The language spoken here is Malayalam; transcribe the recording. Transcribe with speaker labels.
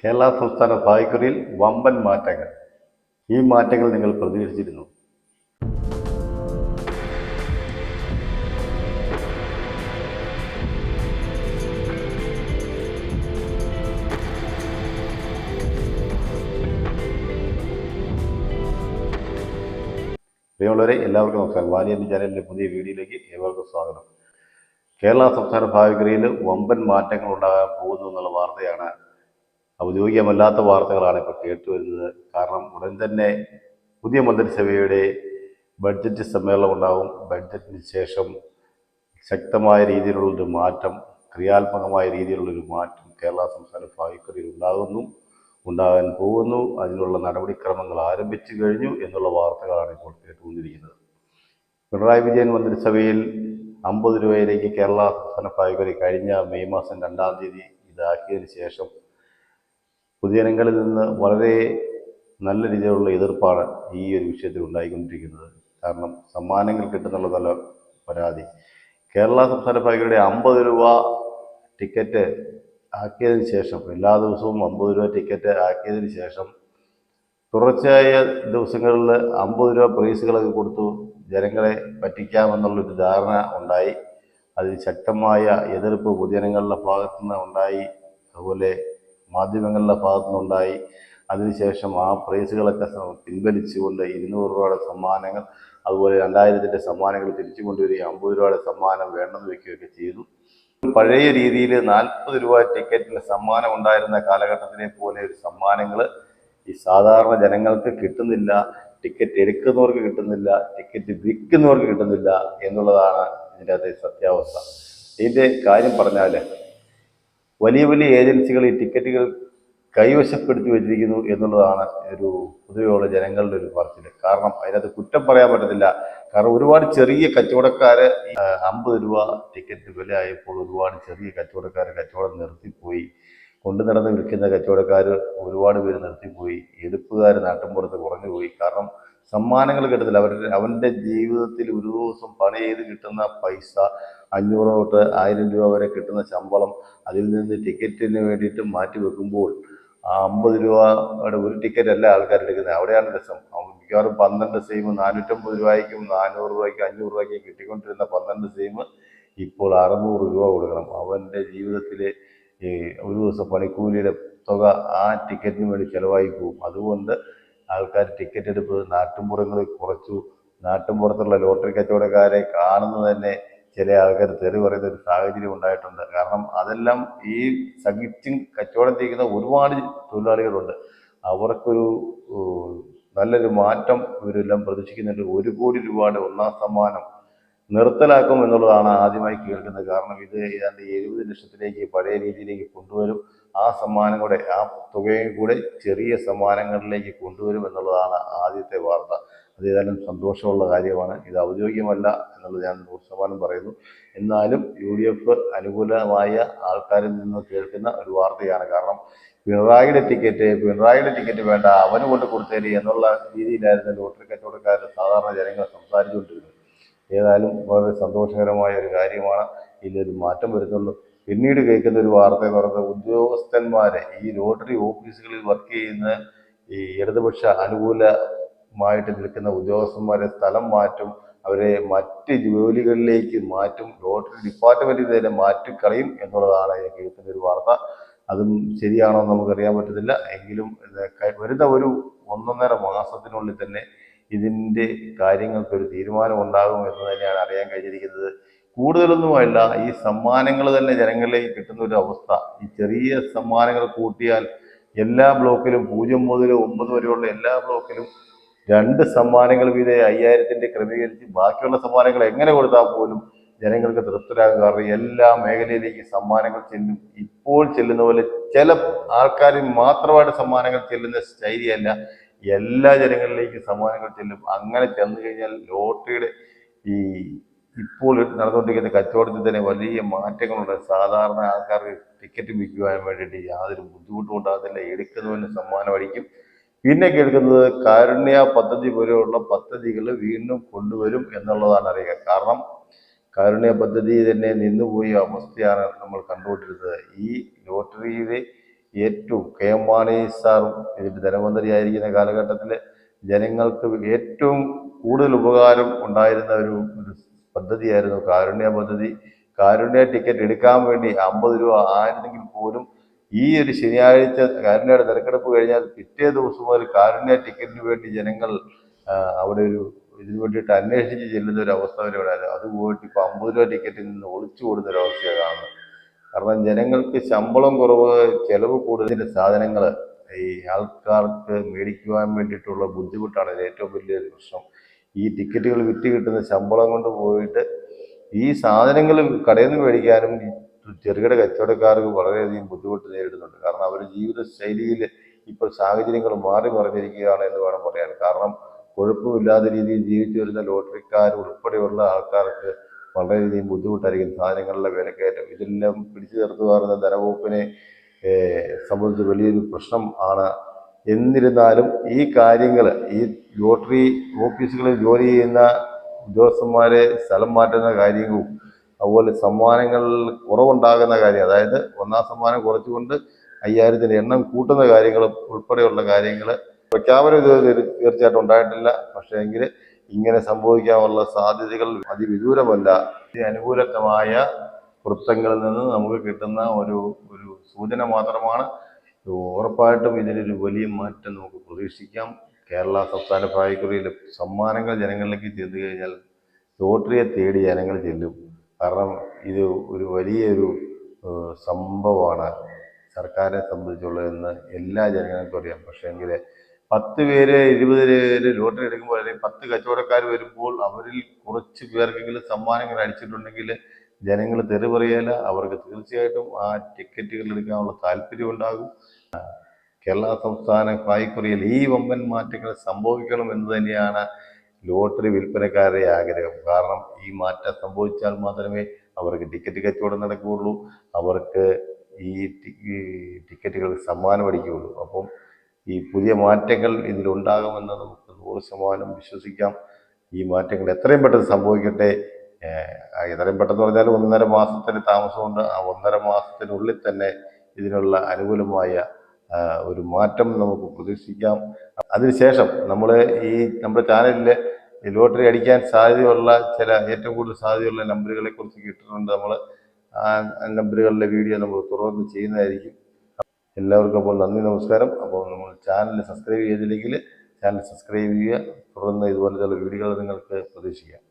Speaker 1: കേരള സംസ്ഥാന ഭാഗ്യക്കുറിയിൽ വമ്പൻ മാറ്റങ്ങൾ. ഈ മാറ്റങ്ങൾ നിങ്ങൾ പ്രതീക്ഷിച്ചിരുന്നു? പ്രിയമുള്ളവരെ, എല്ലാവർക്കും നമസ്കാരം. വാലിയൻ്റെ ചാനലിൻ്റെ പുതിയ വീഡിയോയിലേക്ക് ഏവർക്കും സ്വാഗതം. കേരള സംസ്ഥാന ഭാഗ്യക്കുറിയിൽ വമ്പൻ മാറ്റങ്ങൾ ഉണ്ടാകാൻ പോകുന്നു എന്നുള്ള വാർത്തയാണ്. ഔദ്യോഗികമല്ലാത്ത വാർത്തകളാണ് ഇപ്പോൾ കേട്ടുവരുന്നത്. കാരണം ഉടൻ തന്നെ പുതിയ മന്ത്രിസഭയുടെ ബഡ്ജറ്റ് സമ്മേളനം ഉണ്ടാകും. ബഡ്ജറ്റിന് ശേഷം ശക്തമായ രീതിയിലുള്ളൊരു മാറ്റം, ക്രിയാത്മകമായ രീതിയിലുള്ളൊരു മാറ്റം കേരള സംസ്ഥാന ഭാഗ്യക്കുറിയിൽ ഉണ്ടാകാൻ പോകുന്നു. അതിനുള്ള നടപടിക്രമങ്ങൾ ആരംഭിച്ചു കഴിഞ്ഞു എന്നുള്ള വാർത്തകളാണ് ഇപ്പോൾ കേട്ടുകൊണ്ടിരിക്കുന്നത്. പിണറായി വിജയൻ മന്ത്രിസഭയിൽ 50 രൂപയിലേക്ക് കേരള സംസ്ഥാന ഭാഗ്യക്കുറി കഴിഞ്ഞ മെയ് മാസം 2-ാം തീയതി ഇതാക്കിയതിന് ശേഷം പൊതുജനങ്ങളിൽ നിന്ന് വളരെ നല്ല രീതിയിലുള്ള എതിർപ്പാണ് ഈ ഒരു വിഷയത്തിൽ ഉണ്ടായിക്കൊണ്ടിരിക്കുന്നത്. കാരണം സമ്മാനങ്ങൾ കിട്ടുന്നുള്ളതല്ല പരാതി. കേരള സംസ്ഥാന ഭാഗ്യക്കുറിയുടെ 50 രൂപ ടിക്കറ്റ് ആക്കിയതിന് ശേഷം, എല്ലാ ദിവസവും 50 രൂപ ടിക്കറ്റ് ആക്കിയതിന് ശേഷം തുടർച്ചയായ ദിവസങ്ങളിൽ 50 രൂപ പ്രൈസുകളൊക്കെ കൊടുത്തു ജനങ്ങളെ പറ്റിക്കാമെന്നുള്ളൊരു ധാരണ ഉണ്ടായി. അതിൽ ശക്തമായ എതിർപ്പ് പൊതുജനങ്ങളുടെ ഭാഗത്തുനിന്ന് ഉണ്ടായി, അതുപോലെ മാധ്യമങ്ങളുടെ ഭാഗത്തുനിന്നുണ്ടായി. അതിനുശേഷം ആ പ്രൈസുകളൊക്കെ പിൻവലിച്ചുകൊണ്ട് 200 രൂപയുടെ സമ്മാനങ്ങൾ, അതുപോലെ 2000-ൻ്റെ സമ്മാനങ്ങൾ തിരിച്ചു കൊണ്ടുവരികയും 50 രൂപയുടെ സമ്മാനം വേണ്ടെന്ന് വയ്ക്കുകയൊക്കെ ചെയ്തു. പഴയ രീതിയിൽ 40 രൂപ ടിക്കറ്റിന് സമ്മാനം ഉണ്ടായിരുന്ന കാലഘട്ടത്തിലെ പോലെ ഒരു സമ്മാനങ്ങൾ ഈ സാധാരണ ജനങ്ങൾക്ക് കിട്ടുന്നില്ല. ടിക്കറ്റ് എടുക്കുന്നവർക്ക് കിട്ടുന്നില്ല, ടിക്കറ്റ് വിൽക്കുന്നവർക്ക് കിട്ടുന്നില്ല എന്നുള്ളതാണ് ഇതിൻ്റെ അകത്തെ സത്യാവസ്ഥ. ഇതിൻ്റെ കാര്യം പറഞ്ഞാൽ, വലിയ വലിയ ഏജൻസികൾ ഈ ടിക്കറ്റുകൾ കൈവശപ്പെടുത്തി വെച്ചിരിക്കുന്നു എന്നുള്ളതാണ് ഒരു പൊതുവെയുള്ള ജനങ്ങളുടെ ഒരു പറച്ചിൽ. കാരണം അതിനകത്ത് കുറ്റം പറയാൻ പറ്റത്തില്ല. കാരണം ഒരുപാട് ചെറിയ കച്ചവടക്കാർ 50 രൂപ ടിക്കറ്റ് വില ആയപ്പോൾ ഒരുപാട് ചെറിയ കച്ചവടക്കാർ കച്ചവടം നിർത്തിപ്പോയി. കൊണ്ടു നടന്ന് വിൽക്കുന്ന കച്ചവടക്കാർ ഒരുപാട് പേര് നിർത്തിപ്പോയി. എടുപ്പുകാർ നാട്ടിൻപുറത്ത് കുറഞ്ഞുപോയി. കാരണം സമ്മാനങ്ങൾ കിട്ടത്തില്ല. അവൻ്റെ ജീവിതത്തിൽ ഒരു ദിവസം പണി ചെയ്ത് കിട്ടുന്ന പൈസ, 500 തൊട്ട് 1000 രൂപ വരെ കിട്ടുന്ന ശമ്പളം, അതിൽ നിന്ന് ടിക്കറ്റിന് വേണ്ടിയിട്ട് മാറ്റി വെക്കുമ്പോൾ ആ 50 രൂപയുടെ ഒരു ടിക്കറ്റ് അല്ല ആൾക്കാർ എടുക്കുന്നത്. അവിടെയാണ് രസം. മിക്കവാറും 12 സെയിം 450 രൂപയ്ക്കും 400 രൂപയ്ക്കും 500 രൂപയ്ക്കും കിട്ടിക്കൊണ്ടിരുന്ന 12 സെയിം ഇപ്പോൾ 600 രൂപ കൊടുക്കണം. അവൻ്റെ ജീവിതത്തിലെ ഒരു ദിവസം പണിക്കൂലിയുടെ തുക ആ ടിക്കറ്റിന് വേണ്ടി ചിലവായി പോകും. അതുകൊണ്ട് ആൾക്കാർ ടിക്കറ്റ് എടുപ്പ് നാട്ടിൻപുറങ്ങളിൽ കുറച്ചു. നാട്ടിൻപുറത്തുള്ള ലോട്ടറി കച്ചവടക്കാരെ കാണുന്നത് തന്നെ ചില ആൾക്കാർ തെറി പറയുന്ന ഒരു സാഹചര്യം ഉണ്ടായിട്ടുണ്ട്. കാരണം അതെല്ലാം ഈ സഹിച്ചും കച്ചവടം ചെയ്യുന്ന ഒരുപാട് തൊഴിലാളികളുണ്ട്. അവർക്കൊരു നല്ലൊരു മാറ്റം ഇവരെല്ലാം പ്രതീക്ഷിക്കുന്നുണ്ട്. 1 കോടി രൂപയുടെ ഒന്നാം സമ്മാനം നിർത്തലാക്കും എന്നുള്ളതാണ് ആദ്യമായി കേൾക്കുന്നത്. കാരണം ഇത് ഏതാണ്ട് 70 ലക്ഷത്തിലേക്ക് പഴയ രീതിയിലേക്ക് കൊണ്ടുവരും. ആ സമ്മാനം കൂടെ, ആ തുകയും കൂടെ ചെറിയ സമ്മാനങ്ങളിലേക്ക് കൊണ്ടുവരും എന്നുള്ളതാണ് ആദ്യത്തെ വാർത്ത. അത് ഏതായാലും സന്തോഷമുള്ള കാര്യമാണ്. ഇത് ഔദ്യോഗികമല്ല എന്നുള്ളത് ഞാൻ 100% പറയുന്നു. എന്നാലും UDF അനുകൂലമായ ആൾക്കാരിൽ നിന്ന് കേൾക്കുന്ന ഒരു വാർത്തയാണ്. കാരണം പിണറായിയുടെ ടിക്കറ്റ് വേണ്ട, അവന് കൊണ്ട് കൊടുത്തേരി എന്നുള്ള രീതിയിലായിരുന്നു ലോട്ടറി കച്ചവടക്കാർ സാധാരണ ജനങ്ങൾ സംസാരിച്ചുകൊണ്ടിരുന്നത്. ഏതായാലും വളരെ സന്തോഷകരമായ ഒരു കാര്യമാണ്. ഇതിലൊരു മാറ്റം വരുന്നുള്ളൂ. പിന്നീട് കേൾക്കുന്ന ഒരു വാർത്ത എന്ന് പറയുന്നത്, ഉദ്യോഗസ്ഥന്മാരെ, ഈ ലോട്ടറി ഓഫീസുകളിൽ വർക്ക് ചെയ്യുന്ന ഈ ഇടതുപക്ഷ അനുകൂലമായിട്ട് നിൽക്കുന്ന ഉദ്യോഗസ്ഥന്മാരെ സ്ഥലം മാറ്റും, അവരെ മറ്റ് ജോലികളിലേക്ക് മാറ്റും, ലോട്ടറി ഡിപ്പാർട്ട്മെൻറ്റിൽ തന്നെ മാറ്റിക്കളയും എന്നുള്ളതാണ് കേൾക്കുന്ന ഒരു വാർത്ത. അതും ശരിയാണോ എന്ന് നമുക്കറിയാൻ പറ്റത്തില്ല. എങ്കിലും വരുന്ന ഒരു 1.5 മാസത്തിനുള്ളിൽ തന്നെ ഇതിൻ്റെ കാര്യങ്ങൾക്കൊരു തീരുമാനം ഉണ്ടാകും എന്ന് തന്നെയാണ് അറിയാൻ കഴിഞ്ഞിരിക്കുന്നത്. കൂടുതലൊന്നുമല്ല, ഈ സമ്മാനങ്ങൾ തന്നെ ജനങ്ങളിലേക്ക് കിട്ടുന്ന ഒരു അവസ്ഥ. ഈ ചെറിയ സമ്മാനങ്ങൾ കൂട്ടിയാൽ എല്ലാ ബ്ലോക്കിലും 0 മുതൽ 9 വരെയുള്ള എല്ലാ ബ്ലോക്കിലും 2 സമ്മാനങ്ങൾ വീതം 5000-ൻ്റെ ക്രമീകരിച്ച് ബാക്കിയുള്ള സമ്മാനങ്ങൾ എങ്ങനെ കൊടുത്താൽ പോലും ജനങ്ങൾക്ക് തൃപ്തരാകും. കാരണം എല്ലാ മേഖലയിലേക്ക് സമ്മാനങ്ങൾ ചെല്ലും. ഇപ്പോൾ ചെല്ലുന്ന പോലെ ചില ആൾക്കാരിൽ മാത്രമായിട്ട് സമ്മാനങ്ങൾ ചെല്ലുന്ന ശൈലിയല്ല, എല്ലാ ജനങ്ങളിലേക്കും സമ്മാനങ്ങൾ ചെല്ലും. അങ്ങനെ ചെന്നു കഴിഞ്ഞാൽ ലോട്ടറിയുടെ ഈ ഇപ്പോൾ നടന്നുകൊണ്ടിരിക്കുന്ന കച്ചവടത്തിൽ തന്നെ വലിയ മാറ്റങ്ങളുണ്ട്. സാധാരണ ആൾക്കാർക്ക് ടിക്കറ്റ് വിൽക്കുവാൻ വേണ്ടിയിട്ട് യാതൊരു ബുദ്ധിമുട്ടും ഉണ്ടാകത്തില്ല. എടുക്കുന്നവന് സമ്മാനം അടിക്കും. പിന്നെ കേൾക്കുന്നത് കാരുണ്യ പദ്ധതി പോലെയുള്ള പദ്ധതികൾ വീണ്ടും കൊണ്ടുവരും എന്നുള്ളതാണ് അറിയുക. കാരണം കാരുണ്യ പദ്ധതി തന്നെ നിന്നുപോയ അവസ്ഥയാണ് നമ്മൾ കണ്ടുകൊണ്ടിരുന്നത്. ഈ ലോട്ടറിയിലെ ഏറ്റവും കെ.എം. മാണി സാറും ഇതിൻ്റെ ധനമന്ത്രിയായിരിക്കുന്ന കാലഘട്ടത്തിൽ ജനങ്ങൾക്ക് ഏറ്റവും കൂടുതൽ ഉപകാരം ഉണ്ടായിരുന്ന ഒരു പദ്ധതിയായിരുന്നു കാരുണ്യ പദ്ധതി. കാരുണ്യ ടിക്കറ്റ് എടുക്കാൻ വേണ്ടി 50 രൂപ ആയിരുന്നെങ്കിൽ പോലും ഈ ഒരു ശനിയാഴ്ച കാരുണ്യയുടെ തിരക്കെടുപ്പ് കഴിഞ്ഞാൽ പിറ്റേ ദിവസം മുതൽ കാരുണ്യ ടിക്കറ്റിന് വേണ്ടി ജനങ്ങൾ അവിടെ ഇതിനു വേണ്ടിയിട്ട് അന്വേഷിച്ച് ചെല്ലുന്ന ഒരു അവസ്ഥ വരെ ഉണ്ടായിരുന്നു. അത് പോയിട്ട് ഇപ്പോൾ 50 രൂപ ടിക്കറ്റിൽ നിന്ന് ഒളിച്ചു കൊടുക്കുന്ന ഒരവസ്ഥയാണ് കാണുന്നത്. കാരണം ജനങ്ങൾക്ക് ശമ്പളം കുറവ്, ചെലവ് കൂടുതൽ, സാധനങ്ങൾ ഈ ആൾക്കാർക്ക് മേടിക്കുവാൻ വേണ്ടിയിട്ടുള്ള ബുദ്ധിമുട്ടാണ് ഏറ്റവും വലിയൊരു പ്രശ്നം. ഈ ടിക്കറ്റുകൾ വിറ്റ് കിട്ടുന്ന ശമ്പളം കൊണ്ട് പോയിട്ട് ഈ സാധനങ്ങൾ കടയിൽ നിന്ന് മേടിക്കാനും ചെറുകിട കച്ചവടക്കാർക്ക് വളരെയധികം ബുദ്ധിമുട്ട് നേരിടുന്നുണ്ട്. കാരണം അവരുടെ ജീവിത ശൈലിയിൽ ഇപ്പോൾ സാഹചര്യങ്ങൾ മാറി മറിഞ്ഞിരിക്കുകയാണ് എന്ന് വേണം പറയാൻ. കാരണം കുഴപ്പമില്ലാത്ത രീതിയിൽ ജീവിച്ചു വരുന്ന ലോട്ടറിക്കാർ ഉൾപ്പെടെയുള്ള ആൾക്കാർക്ക് വളരെയധികം ബുദ്ധിമുട്ടായിരിക്കും. സാധനങ്ങളുടെ വിലക്കയറ്റം ഇതെല്ലാം പിടിച്ചു നിർത്തുക പറയുന്ന ധനവകുപ്പിനെ സംബന്ധിച്ച് വലിയൊരു പ്രശ്നം ആണ്. എന്നിരുന്നാലും ഈ കാര്യങ്ങൾ ഈ ലോട്ടറി ഓഫീസുകളിൽ ജോലി ചെയ്യുന്ന ഉദ്യോഗസ്ഥന്മാരെ സ്ഥലം മാറ്റുന്ന കാര്യവും അതുപോലെ സമ്മാനങ്ങൾ കുറവുണ്ടാകുന്ന കാര്യം, അതായത് ഒന്നാം സമ്മാനം കുറച്ചുകൊണ്ട് 5000-ൻ്റെ എണ്ണം കൂട്ടുന്ന കാര്യങ്ങളും ഉൾപ്പെടെയുള്ള കാര്യങ്ങൾ പ്രഖ്യാപനം തീർച്ചയായിട്ടും ഉണ്ടായിട്ടില്ല. പക്ഷേ എങ്കിൽ ഇങ്ങനെ സംഭവിക്കാനുള്ള സാധ്യതകൾ അതിവിദൂരമല്ല. അനുകൂലമായ വൃത്തങ്ങളിൽ നിന്ന് നമുക്ക് കിട്ടുന്ന ഒരു സൂചന മാത്രമാണ്. ഉറപ്പായിട്ടും ഇതിനൊരു വലിയ മാറ്റം നമുക്ക് പ്രതീക്ഷിക്കാം. കേരള സംസ്ഥാന ഭാഗ്യക്കുറിയിൽ സമ്മാനങ്ങൾ ജനങ്ങളിലേക്ക് ചെന്നു കഴിഞ്ഞാൽ ലോട്ടറിയെ തേടി ജനങ്ങൾ ചെല്ലും. കാരണം ഇത് ഒരു വലിയൊരു സംഭവമാണ് സർക്കാരിനെ സംബന്ധിച്ചുള്ളതെന്ന് എല്ലാ ജനങ്ങൾക്കും അറിയാം. പക്ഷേ എങ്കിൽ 10 പേര് 20 പേര് ലോട്ടറി എടുക്കുമ്പോൾ അല്ലെങ്കിൽ 10 കച്ചവടക്കാർ വരുമ്പോൾ അവരിൽ കുറച്ച് പേർക്കെങ്കിലും സമ്മാനങ്ങൾ അടിച്ചിട്ടുണ്ടെങ്കിൽ ജനങ്ങൾ തെറി പറയില്ല. അവർക്ക് തീർച്ചയായിട്ടും ആ ടിക്കറ്റുകൾ എടുക്കാനുള്ള താല്പര്യം ഉണ്ടാകും. കേരള സംസ്ഥാന ഭാഗ്യക്കുറിയിൽ ഈ വമ്പൻ മാറ്റങ്ങൾ സംഭവിക്കണം എന്ന് തന്നെയാണ് ലോട്ടറി വിൽപ്പനക്കാരുടെ ആഗ്രഹം. കാരണം ഈ മാറ്റം സംഭവിച്ചാൽ മാത്രമേ അവർക്ക് ടിക്കറ്റ് കച്ചവടം നടക്കുകയുള്ളൂ, അവർക്ക് ഈ ടിക്കറ്റുകൾ സമ്മാനം അടിക്കുകയുള്ളൂ. അപ്പം ഈ പുതിയ മാറ്റങ്ങൾ ഇതിലുണ്ടാകുമെന്ന് നമുക്ക് 100% വിശ്വസിക്കാം. ഈ മാറ്റങ്ങൾ എത്രയും പെട്ടെന്ന് സംഭവിക്കട്ടെ. എത്രയും പെട്ടെന്ന് പറഞ്ഞാൽ 1.5 മാസത്തിന് താമസമുണ്ട്. ആ 1.5 മാസത്തിനുള്ളിൽ തന്നെ ഇതിനുള്ള അനുകൂലമായ ഒരു മാറ്റം നമുക്ക് പ്രതീക്ഷിക്കാം. അതിനുശേഷം നമ്മൾ നമ്മുടെ ചാനലിൽ ലോട്ടറി അടിക്കാൻ സാധ്യതയുള്ള ചില ഏറ്റവും കൂടുതൽ സാധ്യതയുള്ള നമ്പറുകളെ കുറിച്ച് കിട്ടുന്നുണ്ട്. നമ്മൾ ആ നമ്പറുകളിലെ വീഡിയോ നമ്മൾ തുടർന്ന് ചെയ്യുന്നതായിരിക്കും. എല്ലാവർക്കും അപ്പോൾ നന്ദി, നമസ്കാരം. അപ്പോൾ നമ്മൾ ചാനൽ സബ്സ്ക്രൈബ് ചെയ്തില്ലെങ്കിൽ ചാനൽ സബ്സ്ക്രൈബ് ചെയ്യുക. തുടർന്ന് ഇതുപോലത്തെ വീഡിയോകൾ നിങ്ങൾക്ക് പ്രതീക്ഷിക്കാം.